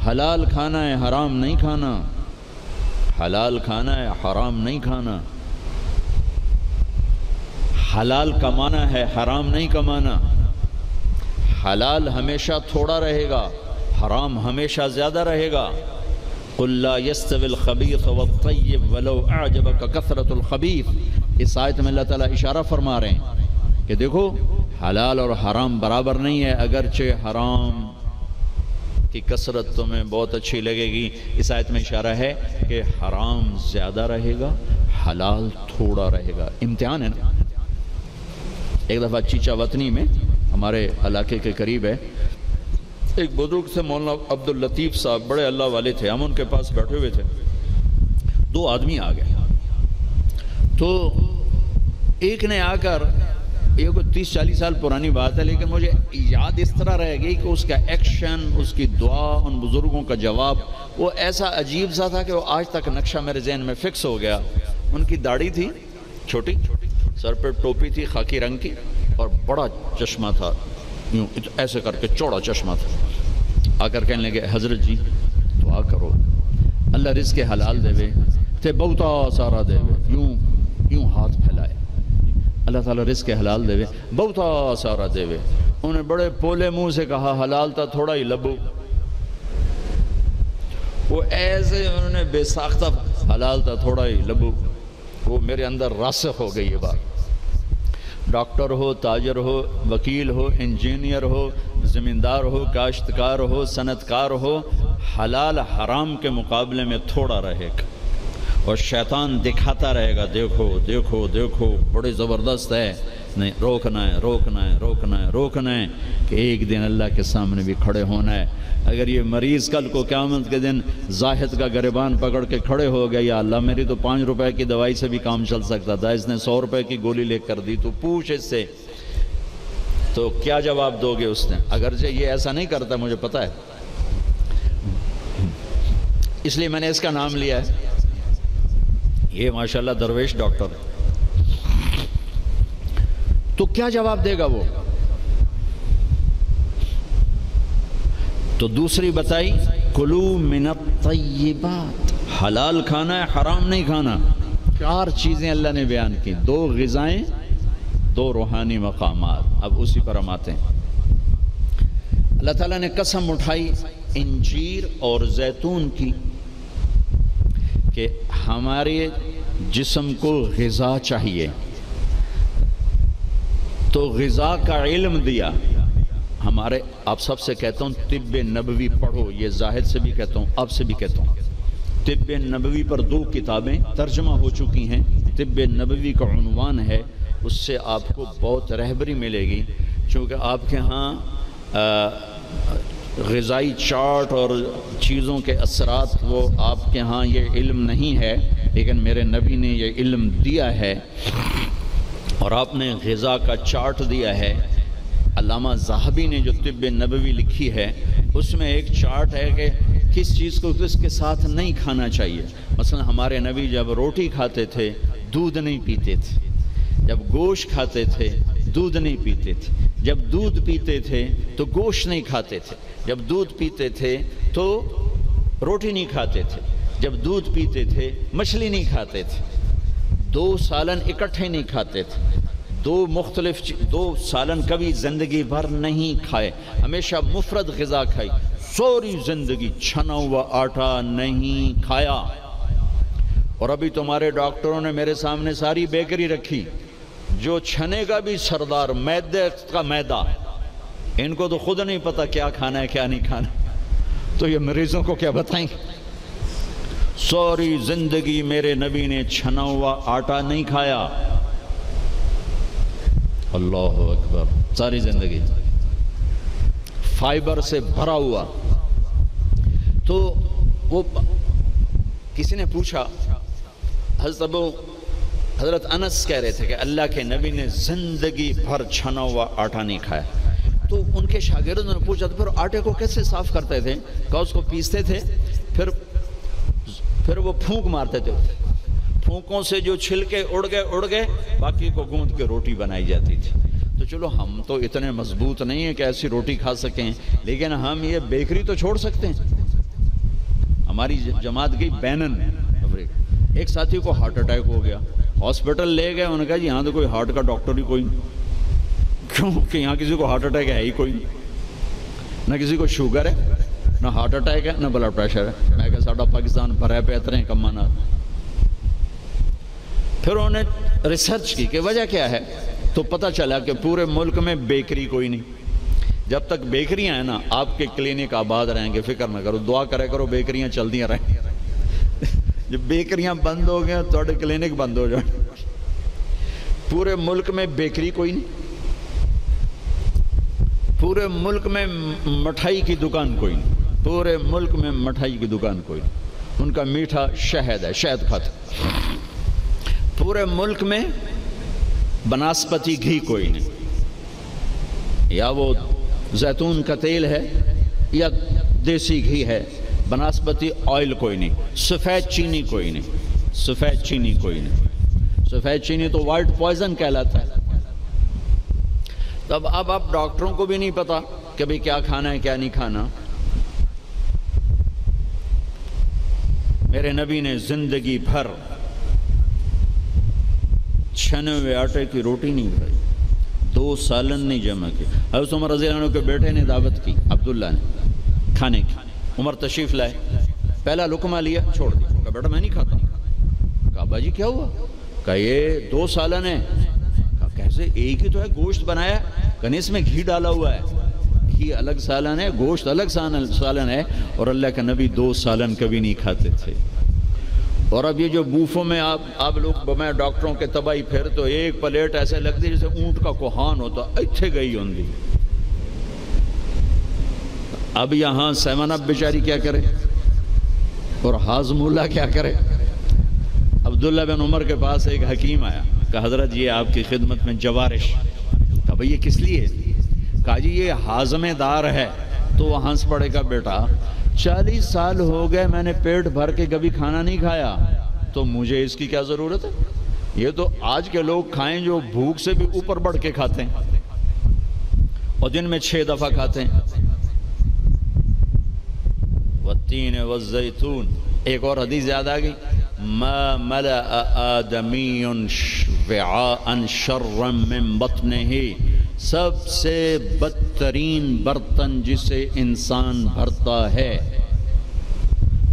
حلال کھانا ہے، حرام نہیں کھانا، حلال کھانا ہے، حرام نہیں کھانا، حلال کمانا ہے، حرام نہیں کمانا، حلال ہمیشہ تھوڑا رہے گا، حرام ہمیشہ زیادہ رہے گا۔ قُلْ لَا يَسْتَوِي الْخَبِيثُ وَالطَّيِّبُ وَلَوْ أَعْجَبَكَ كَثْرَةُ الْخَبِيثِ۔ اس آیت میں اللہ تعالیٰ اشارہ فرما رہے ہیں کہ دیکھو حلال اور حرام برابر نہیں ہے، اگرچہ حرام کی کثرت تمہیں بہت اچھی لگے گی، اس آیت میں اشارہ ہے کہ حرام زیادہ رہے گا، حلال تھوڑا رہے گا۔ امتحان ہے نا۔ ایک دفعہ چیچا وطنی میں ہمارے علاقے کے قریب ہے، ایک بزرگ سے مولانا عبداللطیف صاحب، بڑے اللہ والے تھے، ہم ان کے پاس بیٹھے ہوئے تھے، دو آدمی آ گئے، تو ایک نے آ کر، یہ کوئی 30-40 سال پرانی بات ہے لیکن مجھے یاد اس طرح رہ گئی کہ اس کا ایکشن، اس کی دعا، ان بزرگوں کا جواب وہ ایسا عجیب سا تھا کہ وہ آج تک نقشہ میرے ذہن میں فکس ہو گیا۔ ان کی داڑھی تھی چھوٹی، سر پہ ٹوپی تھی خاکی رنگ کی، اور بڑا چشمہ تھا، یوں ایسے کر کے چوڑا چشمہ تھا۔ آ کر کہنے لگے حضرت جی دعا کرو اللہ رزق حلال دے وے تے بہتا سارا دے وے، یوں ہاتھ پھیلائے، اللہ تعالیٰ رزق حلال دے وے بہتا سارا دے وے۔ انہوں نے بڑے پولے منہ سے کہا حلال تا تھوڑا ہی لبو، وہ ایسے انہوں نے بے ساختہ حلال تا تھوڑا ہی لبو، وہ میرے اندر راسخ ہو گئی یہ بات۔ ڈاکٹر ہو، تاجر ہو، وکیل ہو، انجینئر ہو، زمیندار ہو، کاشتکار ہو، صنعتکار ہو، حلال حرام کے مقابلے میں تھوڑا رہے گا، اور شیطان دکھاتا رہے گا دیکھو دیکھو دیکھو بڑے زبردست ہے، نہیں روکنا ہے روکنا ہے روکنا ہے روکنا ہے، کہ ایک دن اللہ کے سامنے بھی کھڑے ہونا ہے۔ اگر یہ مریض کل کو قیامت کے دن زاہد کا گریبان پکڑ کے کھڑے ہو گیا، یا اللہ میری تو 5 روپے کی دوائی سے بھی کام چل سکتا تھا، اس نے 100 روپے کی گولی لے کر دی، تو پوچھ اس سے، تو کیا جواب دو گے اس نے؟ اگرچہ یہ ایسا نہیں کرتا مجھے پتا ہے، اس لیے میں نے اس کا نام لیا ہے، یہ ماشاءاللہ درویش ڈاکٹر ہے۔ تو کیا جواب دے گا وہ؟ تو دوسری بتائی کلو من الطیبات، حلال کھانا ہے حرام نہیں کھانا۔ 4 چیزیں اللہ نے بیان کی، 2 غذائیں، 2 روحانی مقامات۔ اب اسی پر ہم آتے ہیں۔ اللہ تعالیٰ نے قسم اٹھائی انجیر اور زیتون کی کہ ہمارے جسم کو غذا چاہیے، تو غذا کا علم دیا۔ ہمارے آپ سب سے کہتا ہوں طب نبوی پڑھو، یہ زاہد سے بھی کہتا ہوں آپ سے بھی کہتا ہوں، طب نبوی پر 2 کتابیں ترجمہ ہو چکی ہیں، طب نبوی کا عنوان ہے، اس سے آپ کو بہت رہبری ملے گی، چونکہ آپ کے ہاں غذائی چارٹ اور چیزوں کے اثرات وہ آپ کے ہاں یہ علم نہیں ہے، لیکن میرے نبی نے یہ علم دیا ہے، اور آپ نے غذا کا چارٹ دیا ہے۔ علامہ ذہبی نے جو طب نبوی لکھی ہے اس میں ایک چارٹ ہے کہ کس چیز کو کس کے ساتھ نہیں کھانا چاہیے۔ مثلا ہمارے نبی جب روٹی کھاتے تھے دودھ نہیں پیتے تھے، جب گوشت کھاتے تھے دودھ نہیں پیتے تھے، جب دودھ پیتے تھے تو گوشت نہیں کھاتے تھے، جب دودھ پیتے تھے تو روٹی نہیں کھاتے تھے، جب دودھ پیتے تھے مچھلی نہیں کھاتے تھے، 2 سالن اکٹھے نہیں کھاتے تھے، 2 سالن کبھی زندگی بھر نہیں کھائے، ہمیشہ مفرد غذا کھائی، سوری زندگی چھنا ہوا آٹا نہیں کھایا۔ اور ابھی تمہارے ڈاکٹروں نے میرے سامنے ساری بیکری رکھی، جو چھنے کا بھی سردار، میدے کا میدا، ان کو تو خود نہیں پتا کیا کھانا ہے کیا نہیں کھانا، تو یہ مریضوں کو کیا بتائیں؟ سوری زندگی میرے نبی نے چھنا ہوا آٹا نہیں کھایا، اللہ اکبر، ساری زندگی فائبر سے بھرا ہوا۔ تو وہ کسی نے پوچھا، حضرت انس کہہ رہے تھے کہ اللہ کے نبی نے زندگی بھر چھنا ہوا آٹا نہیں کھایا، تو ان کے شاگردوں نے پوچھا تو پھر آٹے کو کیسے صاف کرتے تھے؟ کہا اس کو پیستے تھے، پھر وہ پھونک مارتے تھے، پھونکوں سے جو چھلکے اڑ گئے، باقی کو گوندھ کے روٹی بنائی جاتی تھی۔ تو چلو ہم تو اتنے مضبوط نہیں ہیں کہ ایسی روٹی کھا سکیں، لیکن ہم یہ بیکری تو چھوڑ سکتے ہیں، ہماری جماعت گئی بینن افریقہ، ایک ساتھی کو ہارٹ اٹیک ہو گیا، ہاسپٹل لے گئے، انہوں نے کہا جی یہاں تو کوئی ہارٹ کا ڈاکٹر ہی کوئی نہیں، کیوں کہ یہاں کسی کو ہارٹ اٹیک ہے ہی کوئی نہیں، نہ کسی کو شوگر ہے، نہ ہارٹ اٹیک ہے، نہ بلڈ پریشر ہے۔ میں کہا ساڈا پاکستان بھرے پہ اتنے کمانا۔ پھر انہوں نے ریسرچ کی کہ وجہ کیا ہے، تو پتہ چلا کہ پورے ملک میں بیکری کوئی نہیں۔ جب تک بیکریاں ہیں نا آپ کے کلینک آباد رہیں گے، فکر نہ کرو، دعا کرے کرو بیکریاں چلدیاں رہیں۔ جب بیکریاں بند ہو گئے تو کلینک بند ہو جائیں۔ پورے ملک میں بیکری کوئی نہیں، پورے ملک میں مٹھائی کی دکان کوئی نہیں، پورے ملک میں مٹھائی کی دکان کوئی نہیں، ان کا میٹھا شہد ہے، شہد کھاتے۔ پورے ملک میں بناسپتی گھی کوئی نہیں، یا وہ زیتون کا تیل ہے یا دیسی گھی ہے، بناسپتی آئل کوئی نہیں، سفید چینی کوئی نہیں، سفید چینی کوئی نہیں، سفید چینی تو وائٹ پوائزن کہلاتا ہے۔ تب اب ڈاکٹروں کو بھی نہیں پتا کہ بھئی کیا کھانا ہے کیا نہیں کھانا۔ میرے نبی نے زندگی بھر چھنے ہوئے آٹے کی روٹی نہیں کھائی، 2 سالن نہیں جمع کی۔ حضرت عمر رضی اللہ عنہ کے بیٹے نے دعوت کی، عبداللہ نے، کھانے کی۔ عمر تشریف لائے، پہلا لقمہ لیا، چھوڑ دیا، کہا بیٹا میں نہیں کھاتا۔ کہا ابا جی کیا ہوا؟ کہا یہ 2 سالن ہے۔ کہا کیسے؟ ایک ہی تو ہے، گوشت بنایا، کہا اس میں گھی ڈالا ہوا ہے، گھی الگ سالن ہے، گوشت الگ سالن ہے، اور اللہ کے نبی 2 سالن کبھی نہیں کھاتے تھے۔ اور اب یہ جو بوفوں میں آپ لوگ میں ڈاکٹروں کے تباہی پھر تو ایک پلیٹ ایسے لگتی جیسے اونٹ کا کوہان ہوتا، اتھے گئی ہوں گی۔ اب یہاں 7 اپ بیچاری کیا کرے اور ہاضم اللہ کیا کرے؟ عبداللہ بن عمر کے پاس ایک حکیم آیا، کہا حضرت یہ آپ کی خدمت میں جوارش۔ کہا بھئی یہ کس لیے؟ کہا جی یہ ہاضمے دار ہے۔ تو وہ ہنس پڑے گا، بیٹا 40 سال ہو گئے میں نے پیٹ بھر کے کبھی کھانا نہیں کھایا، تو مجھے اس کی کیا ضرورت ہے؟ یہ تو آج کے لوگ کھائیں جو بھوک سے بھی اوپر بڑھ کے کھاتے ہیں اور دن میں 6 دفعہ کھاتے ہیں۔ والتین والزیتون، ایک اور حدیث یاد آ گئی، ما ملأ آدمی وعاء شرا من بطنہ، سب سے بدترین برتن جسے انسان بھرتا ہے،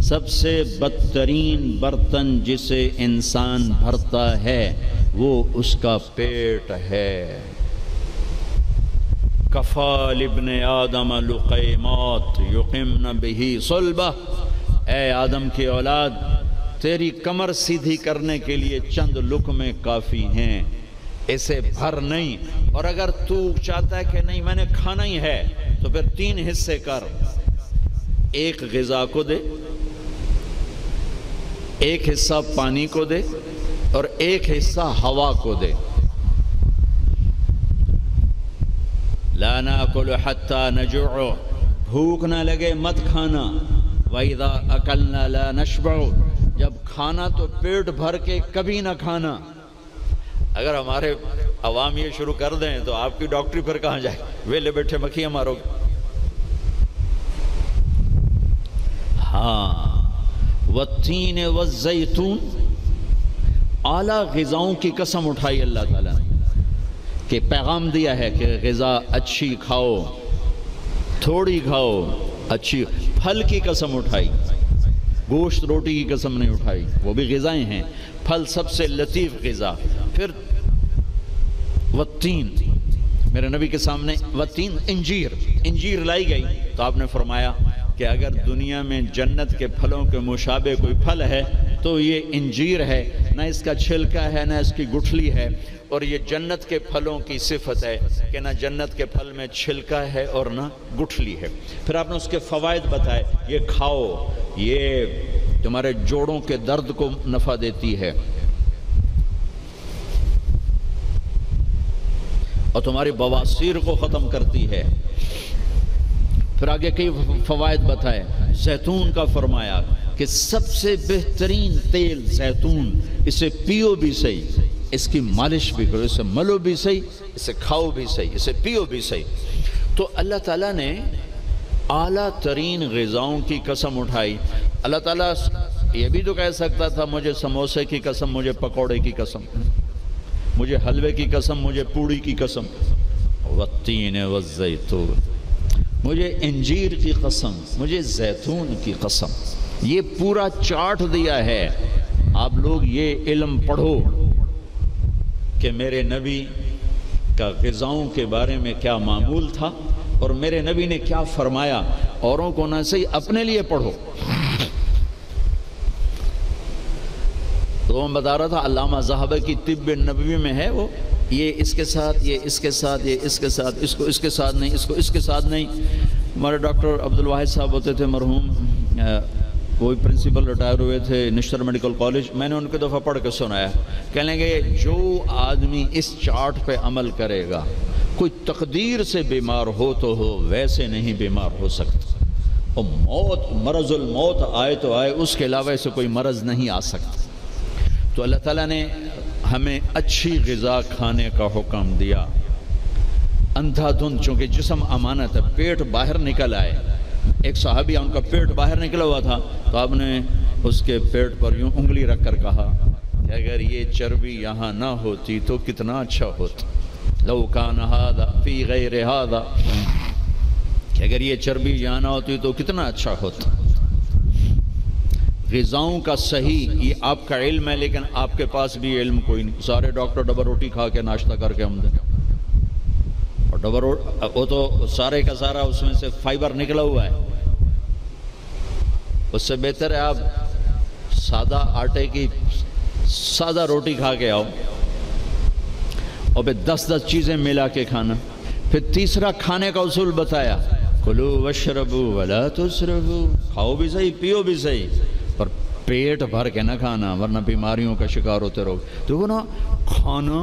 سب سے بدترین برتن جسے انسان بھرتا ہے وہ اس کا پیٹ ہے۔ کفا لابن آدم لقیمات یقمن بہ صلبہ، اے آدم کی اولاد تیری کمر سیدھی کرنے کے لیے چند لقمے کافی ہیں، اسے بھر نہیں۔ اور اگر تو چاہتا ہے کہ نہیں میں نے کھانا ہی ہے تو پھر 3 حصے کر، ایک غذا کو دے، ایک حصہ پانی کو دے، اور ایک حصہ ہوا کو دے۔ لا ناکل حتی نجوع، بھوک نہ لگے مت کھانا۔ وَإِذَا أَكَلْنَا لَا نَشْبَعُ، جب کھانا تو پیٹ بھر کے کبھی نہ کھانا۔ اگر ہمارے عوام یہ شروع کر دیں تو آپ کی ڈاکٹری پھر کہاں جائے، ویلے بیٹھے مکھیاں مارو گے۔ ہاں، والتین والزیتون، اعلیٰ غذاؤں کی قسم اٹھائی اللہ تعالیٰ نے، کہ پیغام دیا ہے کہ غذا اچھی کھاؤ، تھوڑی کھاؤ، اچھی۔ پھل کی قسم اٹھائی، گوشت روٹی کی قسم نہیں اٹھائی، وہ بھی غذائیں ہیں، پھل سب سے لطیف غذا۔ پھر والتین، میرے نبی کے سامنے والتین، انجیر لائی گئی تو آپ نے فرمایا کہ اگر دنیا میں جنت کے پھلوں کے مشابہ کوئی پھل ہے تو یہ انجیر ہے، نہ اس کا چھلکا ہے نہ اس کی گٹھلی ہے، اور یہ جنت کے پھلوں کی صفت ہے کہ نہ جنت کے پھل میں چھلکا ہے اور نہ گٹھلی ہے۔ پھر آپ نے اس کے فوائد بتائے، یہ کھاؤ، یہ تمہارے جوڑوں کے درد کو نفع دیتی ہے اور تمہاری بواسیر کو ختم کرتی ہے۔ پھر آگے کئی فوائد بتائے، زیتون کا فرمایا کہ سب سے بہترین تیل زیتون، اسے پیو بھی صحیح، اس کی مالش بھی کرو، اسے ملو بھی صحیح، اسے کھاؤ بھی صحیح، اسے پیو بھی صحیح۔ تو اللہ تعالیٰ نے اعلیٰ ترین غذاؤں کی قسم اٹھائی۔ اللہ تعالیٰ یہ بھی تو کہہ سکتا تھا مجھے سموسے کی قسم، مجھے پکوڑے کی قسم، مجھے حلوے کی قسم، مجھے پوڑی کی قسم، والتین والزیتون، مجھے انجیر کی قسم، مجھے زیتون کی قسم. یہ پورا چارٹ دیا ہے. آپ لوگ یہ علم پڑھو کہ میرے نبی کا غذاؤں کے بارے میں کیا معمول تھا اور میرے نبی نے کیا فرمایا. اوروں کو نہ صحیح اپنے لیے پڑھو. تو میں بتا رہا تھا علامہ ذہبی کی طب نبوی میں ہے وہ، یہ اس کے ساتھ، یہ اس کے ساتھ، یہ اس کے ساتھ، اس کو اس کے ساتھ نہیں، اس کو اس کے ساتھ نہیں. ہمارے ڈاکٹر عبدالواحد صاحب ہوتے تھے مرحوم، وہی پرنسپل ریٹائر ہوئے تھے نشتر میڈیکل کالج. میں نے ان کے دفعہ پڑھ کے سنایا، کہنے گے جو آدمی اس چارٹ پہ عمل کرے گا، کوئی تقدیر سے بیمار ہو تو ہو، ویسے نہیں بیمار ہو سکتا. اور موت، مرض الموت آئے تو آئے، اس کے علاوہ سے کوئی مرض نہیں آ سکتا. تو اللہ تعالیٰ نے ہمیں اچھی غذا کھانے کا حکم دیا. اندھا دھند، چونکہ جسم امانت ہے، پیٹ باہر نکل آئے. ایک صحابی، ان کا پیٹ باہر نکلا ہوا تھا، تو آپ نے اس کے پیٹ پر یوں انگلی رکھ کر کہا کہ اگر یہ چربی یہاں نہ ہوتی تو کتنا اچھا ہوتا. لو کان ھذا فی غیر ھذا، کہ اگر یہ چربی یہاں نہ ہوتی تو کتنا اچھا ہوتا. غذاؤں کا صحیح یہ آپ کا علم ہے، لیکن آپ کے پاس بھی علم کوئی نہیں. سارے ڈاکٹر ڈبل روٹی کھا کے ناشتہ کر کے ہم دیں، اور ڈبل روٹی وہ تو سارے کا سارا اس میں سے فائبر نکلا ہوا ہے. اس سے بہتر ہے آپ سادہ آٹے کی سادہ روٹی کھا کے آؤ، اور پھر 10 چیزیں ملا کے کھانا. پھر تیسرا کھانے کا اصول بتایا، کلوا واشربوا ولا تسرفوا، کھاؤ بھی صحیح، پیو بھی صحیح، پر پیٹ بھر کے نہ کھانا ورنہ بیماریوں کا شکار ہوتے رہو. تو وہ نا کھانا،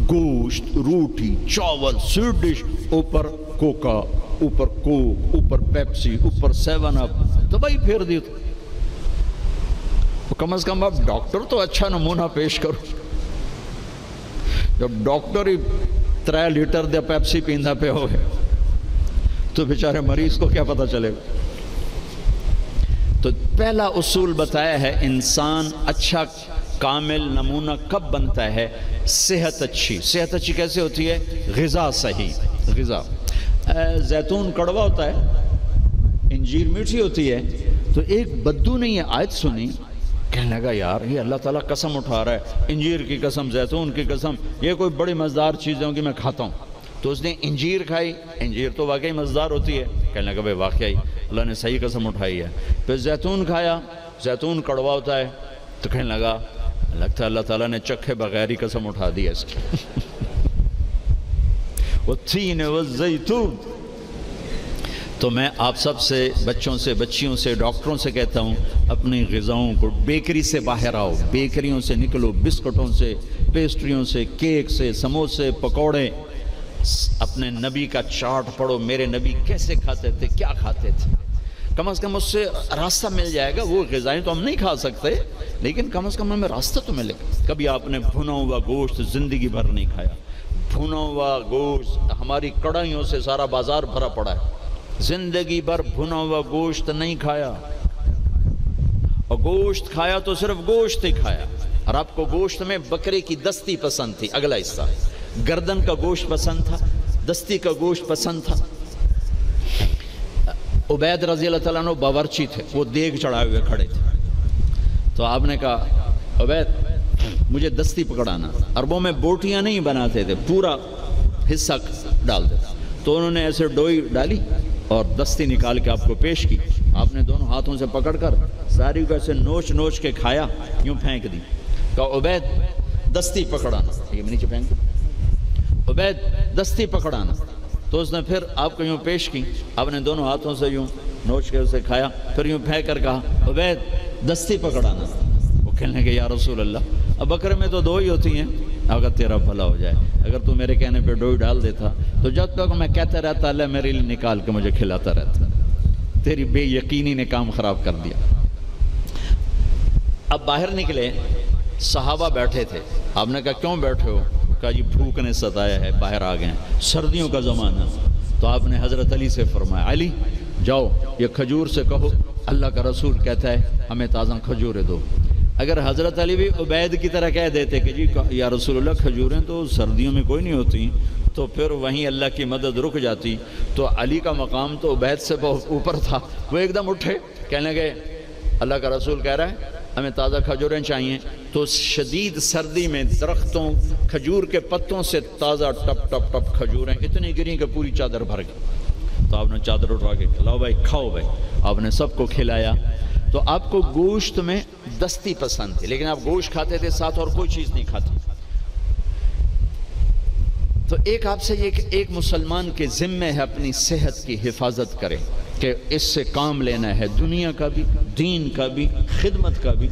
گوشت، روٹی، چاول، سویٹ ڈش، اوپر کوکا، اوپر کوک، اوپر پیپسی، اوپر 7 اپ، دبائی پھیر دی. تو کم از کم آپ ڈاکٹر تو اچھا نمونہ پیش کرو. جب ڈاکٹر ہی 3 لیٹر دے پیپسی پیندا پہ ہوئے تو بیچارے مریض کو کیا پتہ چلے گا. تو پہلا اصول بتایا ہے، انسان اچھا کامل نمونہ کب بنتا ہے؟ صحت اچھی. صحت اچھی کیسے ہوتی ہے؟ غذا صحیح. غذا، زیتون کڑوا ہوتا ہے، انجیر میٹھی ہوتی ہے. تو ایک بدو نے یہ آیت سنی، کہنے لگا یار یہ اللہ تعالیٰ قسم اٹھا رہا ہے، انجیر کی قسم، زیتون کی قسم، یہ کوئی بڑی مزدار چیزیں ہوں گی میں کھاتا ہوں. تو اس نے انجیر کھائی، انجیر تو واقعی مزدار ہوتی ہے. کہنے لگا بھائی واقعی اللہ نے صحیح قسم اٹھائی ہے. پھر زیتون کھایا، زیتون کڑوا ہوتا ہے. تو کہنے لگا لگتا ہے اللہ تعالیٰ نے چکھے بغیر ہی قسم اٹھا دی ہے اس کی. والتین والزیتون. تو میں آپ سب سے، بچوں سے، بچیوں سے، ڈاکٹروں سے کہتا ہوں، اپنی غذاؤں کو، بیکری سے باہر آؤ، بیکریوں سے نکلو، بسکٹوں سے، پیسٹریوں سے، کیک سے، سموسے، پکوڑے. اپنے نبی کا چارٹ پڑھو، میرے نبی کیسے کھاتے تھے، کیا کھاتے تھے. کم از کم اس سے راستہ مل جائے گا. وہ غذائیں تو ہم نہیں کھا سکتے، لیکن کم از کم ہمیں راستہ تو ملے گا. کبھی آپ نے بھنا ہوا گوشت زندگی بھر نہیں کھایا. بھنا ہوا گوشت، ہماری کڑھائیوں سے سارا بازار بھرا پڑا ہے. زندگی بھر بھنا ہوا گوشت نہیں کھایا، اور گوشت کھایا تو صرف گوشت ہی کھایا. اور آپ کو گوشت میں بکرے کی دستی پسند تھی، اگلا حصہ گردن کا گوشت پسند تھا، دستی کا گوشت پسند تھا. عبید رضی اللہ تعالیٰ عنہ باورچی تھے، وہ دیگ چڑھائے ہوئے کھڑے تھے. تو آپ نے کہا عبید مجھے دستی پکڑانا. عربوں میں بوٹیاں نہیں بناتے تھے، پورا حصہ ڈال دیتے. تو انہوں نے ایسے ڈوئی ڈالی اور دستی نکال کے آپ کو پیش کی. آپ نے دونوں ہاتھوں سے پکڑ کر ساری کو ایسے نوچ نوچ کے کھایا، یوں پھینک دی. کہا عبید دستی پکڑانا. یہ نیچے پھینک دی. عبید دستی پکڑانا. تو اس نے پھر آپ کو یوں پیش کی، آپ نے دونوں ہاتھوں سے یوں نوچ کے اسے کھایا، پھر یوں پھینک کر کہا عبید دستی پکڑانا. وہ کہنے کہ یا رسول اللہ اب بکرے میں تو 2 ہی ہوتی ہیں، اگر تیرا بھلا ہو جائے، اگر تو میرے کہنے پہ ڈوئی ڈال دیتا تو جب تک میں کہتا رہتا اللہ میرے لیے نکال کے مجھے کھلاتا رہتا. تیری بے یقینی نے کام خراب کر دیا. اب باہر نکلے، صحابہ بیٹھے تھے. آپ نے کہا کیوں بیٹھے ہو؟ کہا جی بھوک نے ستایا ہے، باہر آ گئے ہیں، سردیوں کا زمانہ. تو آپ نے حضرت علی سے فرمایا علی جاؤ یہ کھجور سے کہو اللہ کا رسول کہتا ہے ہمیں تازہ کھجوریں دو۔ اگر حضرت علی بھی عبید کی طرح کہہ دیتے کہ جی یا رسول اللہ کھجوریں تو سردیوں میں کوئی نہیں ہوتی، تو پھر وہیں اللہ کی مدد رک جاتی۔ تو علی کا مقام تو عبید سے بہت اوپر تھا، وہ ایک دم اٹھے، کہنے لگے اللہ کا رسول کہہ رہا ہے ہمیں تازہ کھجوریں چاہیے۔ تو شدید سردی میں درختوں کھجور کے پتوں سے تازہ ٹپ ٹپ ٹپ کھجوریں اتنی گریں کہ پوری چادر بھر گئی۔ تو آپ نے چادر اٹھا کے کھلاؤ بھائی، کھاؤ بھائی، آپ نے سب کو کھلایا۔ تو آپ کو گوشت میں دستی پسند تھی، لیکن آپ گوشت کھاتے تھے ساتھ اور کوئی چیز نہیں کھاتے۔ تو ایک آپ سے یہ کہ ایک مسلمان کے ذمہ ہے اپنی صحت کی حفاظت کرے، کہ اس سے کام لینا ہے دنیا کا بھی، دین کا بھی، خدمت کا بھی۔